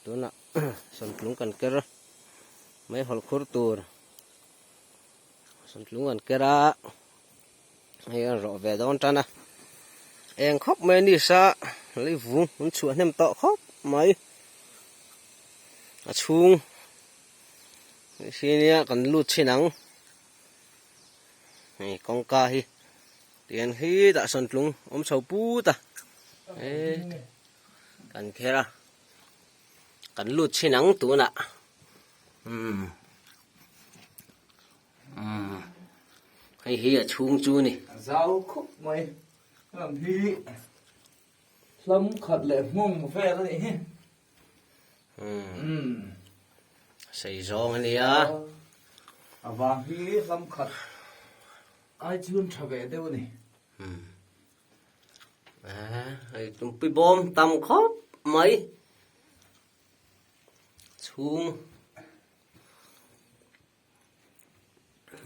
Tuh nak son kan kera mấy hol khur tur son kan kera hay rõ về đó ta na em khóc mấy đi xa lấy vùng muốn chuột nem tọ khóc mấy chung khi này còn lụt chi nắng này con ca hi tiền hi đã son ôm sầu pu ta ê kan kera kan lụt chi nắng tu na hay hi ở chung chu này rau khúc mày làm hi lâm khật lệ mông phê đó đi xây gió này á và hi lâm khật ai chưa trở về đâu này hay tụm pi bom tầm khóc mấy chung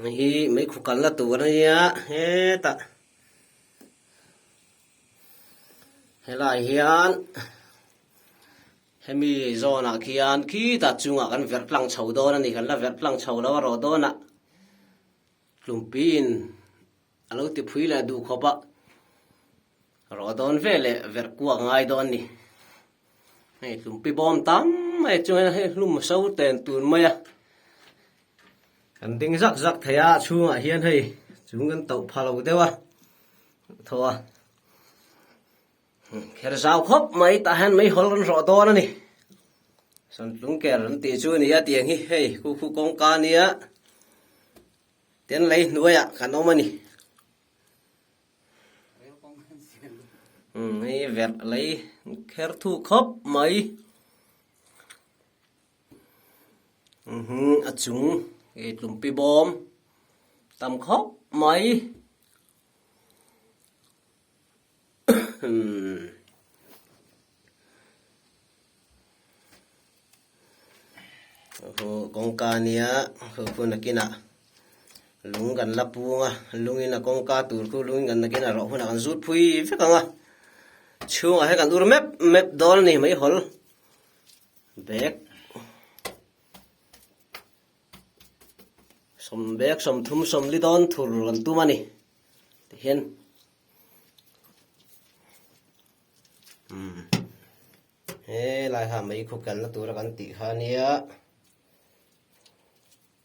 hi mấy khu cần là tủ này á hết ta hay là hiền hay mi do na kian khi ta chung à kan vẹt lang chầu đó này kan là vẹt lang chầu đó rồi đó na lùm pin alo ti phui là du khó bạ rồi đó về lệ vẹt qua ngay đó này hay lùm pi bom tắm hay chung hay lùm sâu tiền tuôn mày à kan ding rắc thấy à chung à hiền hay chúng kan tàu phá lâu đấy à thôi kher sao khóc mấy ta han mấy hol rõ to đó nè son lúng kẻ rắn tì chui này tiền hi hey khu công ca này á tiền lấy nuôi à khăn ông nè hay vẹt lấy kher thu khóc mấy chúng cái lùm pi bom tầm khóc mấy con cá nia khu na kina lung gan la punga lungin na con cá tur khu lungin gan na kina ro huna kan zut phui fe kanga chung a he kan ur map dol ni mai hol bek som thum som li don thur kan tu mani hian lại hàm mấy khúc cần là tụi nó cần tỉ khá nia